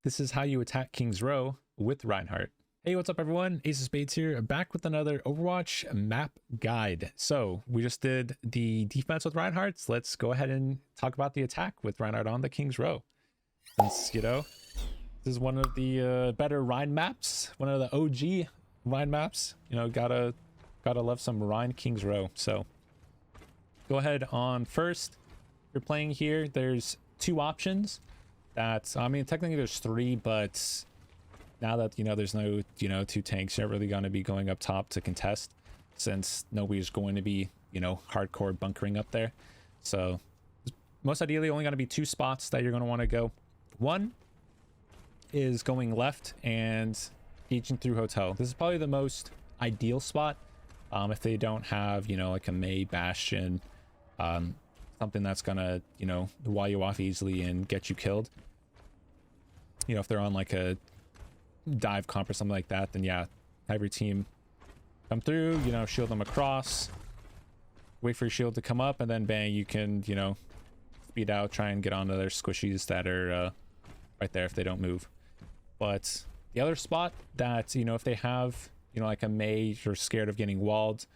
This is how you attack King's Row with Reinhardt. Hey, what's up everyone? AceOFSpades here, back with another Overwatch map guide. So we just did the defense with Reinhardt. Let's go ahead and talk about the attack with Reinhardt on the King's Row. Since, you know, this is one of the better Rein maps, one of the OG Rein maps. You know, gotta love some Rein King's Row. So go ahead on first. If you're playing here, there's two options. I mean, technically there's three, but now that, you know, there's no, two tanks, you're not really going to be going up top to contest, since nobody's going to be, hardcore bunkering up there. So most ideally only going to be two spots that you're going to want to go. One is going left and engaging through hotel. This is probably the most ideal spot if they don't have, like a May Bastion, something that's gonna, wall you off easily and get you killed. If they're on like a dive comp or something like that, then yeah, have your team come through, shield them across, wait for your shield to come up, and then bang, you can, speed out, try and get onto their squishies that are right there if they don't move. But the other spot that, if they have, like a May, you're scared of getting walled,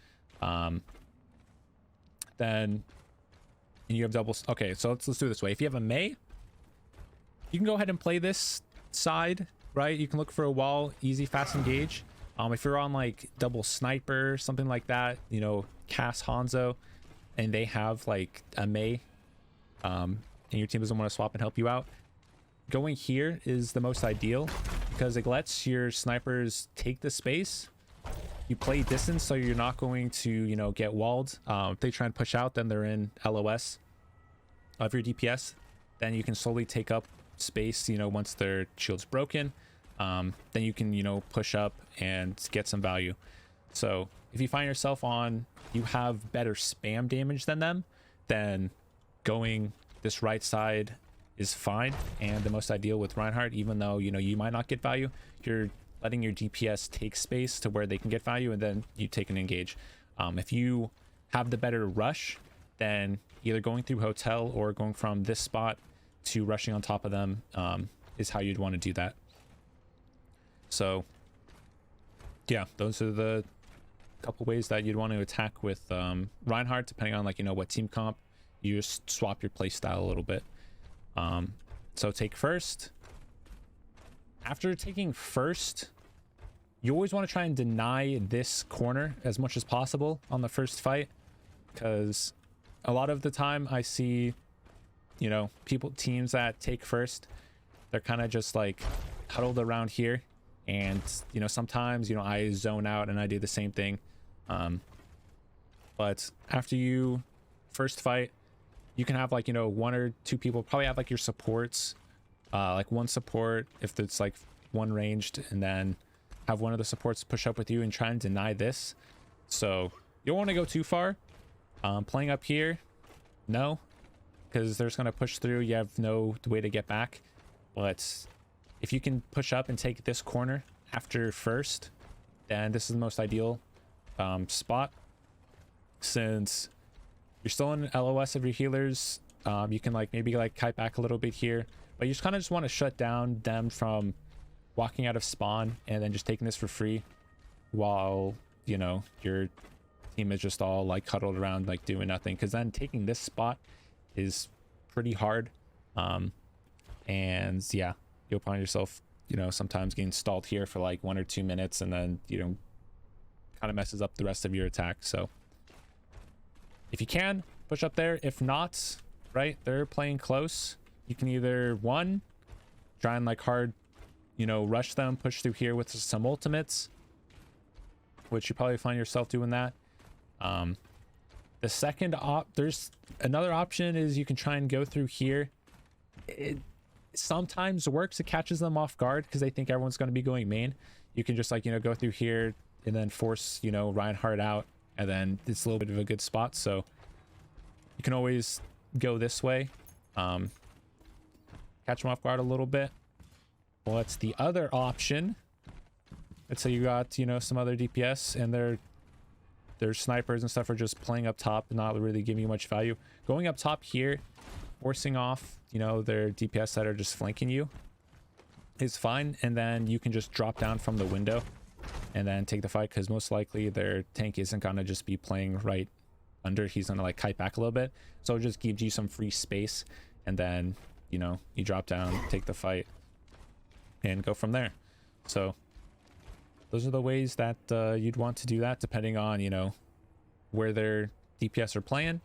then you have doubles. Okay, so let's do it this way. If you have a May, you can go ahead and play this side, right? You can look for a wall, easy, fast engage. If you're on like double sniper, something like that, cast Hanzo, and they have like a May, and your team doesn't want to swap and help you out, going here is the most ideal because it lets your snipers take the space. You play distance, so you're not going to, get walled. If they try and push out, then they're in LOS of your DPS. Then you can slowly take up space, once their shield's broken. Then you can, push up and get some value. So if you find yourself on, you have better spam damage than them, then going this right side is fine. And the most ideal with Reinhardt, even though, you might not get value, you're letting your DPS take space to where they can get value, and then you take an engage. If you have the better rush, then either going through hotel or going from this spot to rushing on top of them is how you'd want to do that. So yeah, those are the couple ways that you'd want to attack with Reinhardt, depending on, like, what team comp. You just swap your play style a little bit. So take first. After taking first, you always want to try and deny this corner as much as possible on the first fight, because a lot of the time I see, teams that take first, they're kind of just like huddled around here, and sometimes I zone out and I do the same thing. But after you first fight, you can have like one or two people probably have like your supports, like one support if it's like one ranged, and then have one of the supports push up with you and try and deny this. So you don't want to go too far. Playing up here, no, because they're just going to push through. You have no way to get back. But if you can push up and take this corner after first, then this is the most ideal spot, since you're still in LOS of your healers. You can like maybe like kite back a little bit here, but you just kind of just want to shut down them from walking out of spawn and then just taking this for free, while your team is just all like huddled around like doing nothing, because then taking this spot is pretty hard. And yeah, you'll find yourself sometimes getting stalled here for like 1 or 2 minutes, and then kind of messes up the rest of your attack. So if you can, push up there. If not, right, they're playing close, you can either one, try and like hard rush them, push through here with some ultimates, which you probably find yourself doing that. The second there's another option, is you can try and go through here. It sometimes works. It catches them off guard because they think everyone's going to be going main. You can just like go through here and then force Reinhardt out, and then it's a little bit of a good spot. So you can always go this way, catch them off guard a little bit. What's the other option? Let's say you got some other DPS and their snipers and stuff are just playing up top and not really giving you much value. Going up top here, forcing off their DPS that are just flanking you, is fine, and then you can just drop down from the window and then take the fight, because most likely their tank isn't gonna just be playing right under. He's gonna like kite back a little bit, so it just gives you some free space, and then you know, you drop down, take the fight, and go from there. So those are the ways that you'd want to do that, depending on, you know, where their DPS are playing.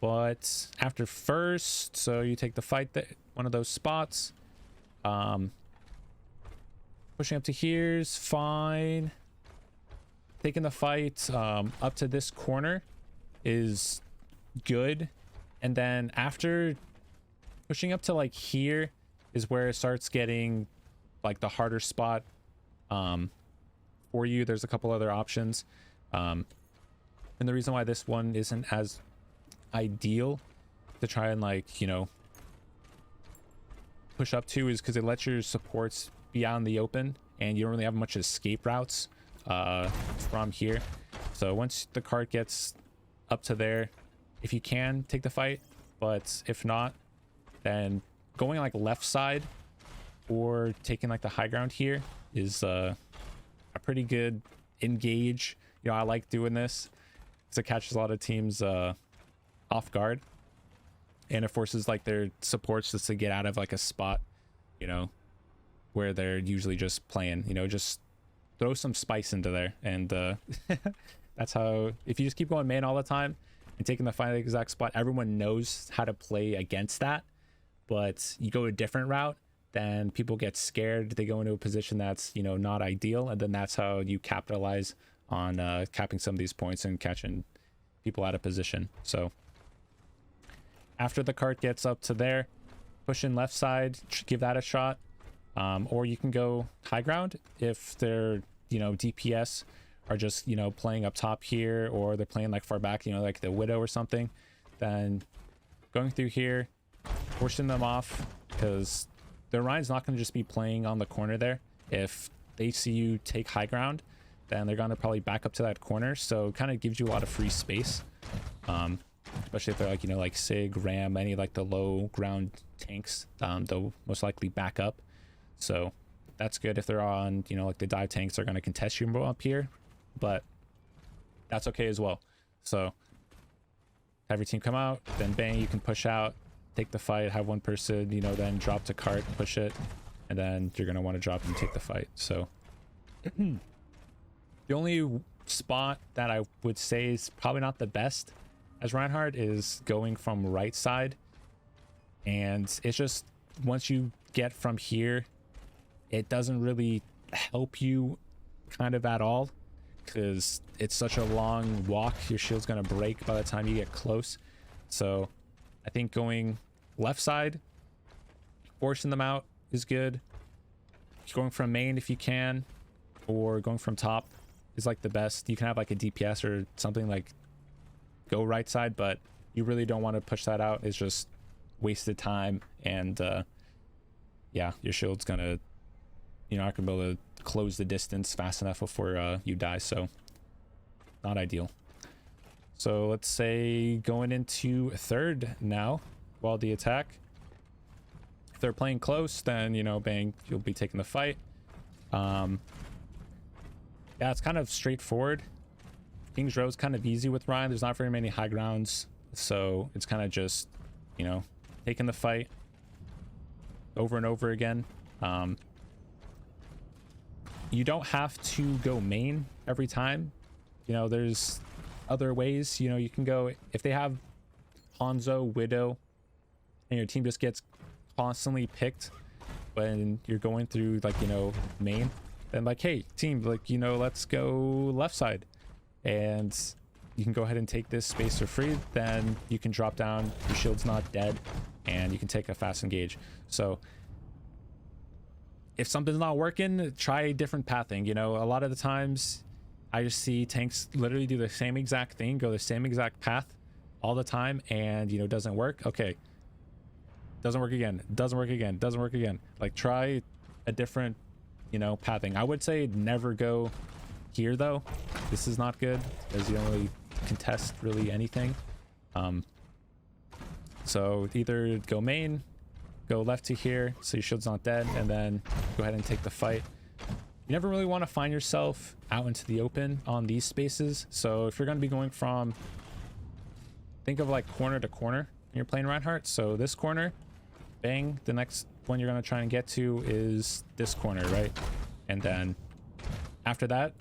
But after first, so you take the fight, that one of those spots, pushing up to here is fine. Taking the fight up to this corner is good, and then after pushing up to like here is where it starts getting like the harder spot for you. There's a couple other options, and the reason why this one isn't as ideal to try and, like, you know, push up to is because it lets your supports be out in the open and you don't really have much escape routes from here. So once the cart gets up to there, if you can, take the fight, but if not, then going like left side or taking like the high ground here is a pretty good engage. You know, I like doing this because it catches a lot of teams off guard, and it forces like their supports just to get out of like a spot, you know, where they're usually just playing. You know, just throw some spice into there, and that's how, if you just keep going main all the time and taking the final exact spot, everyone knows how to play against that. But you go a different route, then people get scared, they go into a position that's, you know, not ideal, and then that's how you capitalize on capping some of these points and catching people out of position. So after the cart gets up to there, push in left side, give that a shot, or you can go high ground if they're, you know, DPS are just, you know, playing up top here, or they're playing like far back, you know, like the Widow or something. Then going through here, forcing them off, because the Rein's not going to just be playing on the corner there. If they see you take high ground, then they're going to probably back up to that corner, so it kind of gives you a lot of free space, especially if they're like, you know, like Sig, Ram, any like the low ground tanks. They'll most likely back up, so that's good. If they're on, you know, like the dive tanks, they're going to contest you up here, but that's okay as well. So have your team come out, then bang, you can push out, take the fight, have one person, you know, then drop to cart, push it, and then you're going to want to drop and take the fight. So the only spot that I would say is probably not the best as Reinhardt is going from right side, and it's just, once you get from here, it doesn't really help you kind of at all, because it's such a long walk. Your shield's going to break by the time you get close. So I think going left side, forcing them out is good. Going from main if you can, or going from top is like the best. You can have like a DPS or something like go right side, but you really don't want to push that out. It's just wasted time, and yeah, your shield's gonna, you're not gonna be able to close the distance fast enough before you die, so not ideal. So let's say going into third now, while the attack, if they're playing close, then, you know, bang, you'll be taking the fight. Yeah, it's kind of straightforward. King's Row is kind of easy with Rein. There's not very many high grounds, so it's kind of just, you know, taking the fight over and over again. You don't have to go main every time. You know, there's other ways. You know, you can go, if they have Hanzo, Widow, and your team just gets constantly picked when you're going through, like, you know, main, then like, hey team, like, you know, let's go left side, and you can go ahead and take this space for free. Then you can drop down, your shield's not dead, and you can take a fast engage. So if something's not working, try different pathing. You know, a lot of the times I just see tanks literally do the same exact thing, go the same exact path all the time, and, you know, doesn't work. Okay, doesn't work again, doesn't work again, doesn't work again. Like, try a different, you know, pathing. I would say never go here though. This is not good because you don't really contest really anything. So either go main, go left to here so your shield's not dead, and then go ahead and take the fight. You never really want to find yourself out into the open on these spaces. So if you're going to be going from, think of like corner to corner when you're playing Reinhardt. So this corner, bang, the next one you're going to try and get to is this corner, right? And then after that,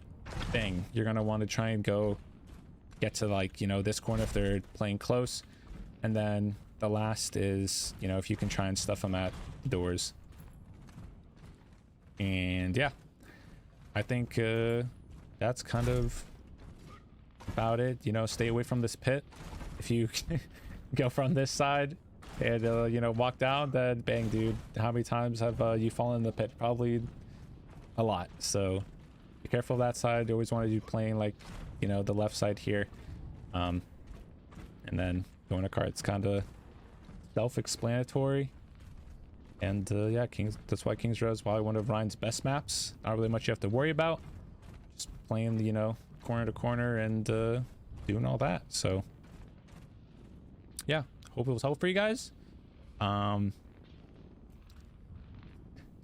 bang, you're going to want to try and go get to, like, you know, this corner if they're playing close. And then the last is, you know, if you can try and stuff them at the doors. And yeah, I think that's kind of about it. You know, stay away from this pit. If you go from this side and you know, walk down, then bang, dude, how many times have you fallen in the pit? Probably a lot. So be careful of that side. You always want to be playing, like, you know, the left side here, and then going to cards, kind of self-explanatory. And yeah, that's why King's Row is probably one of Ryan's best maps. Not really much you have to worry about, just playing, you know, corner to corner and doing all that. So yeah, hope it was helpful for you guys. Yeah,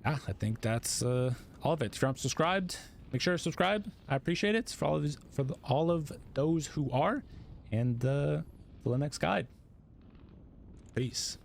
I think that's all of it. If you're unsubscribed, make sure to subscribe. I appreciate it for all of those who are. And till the next guide, peace.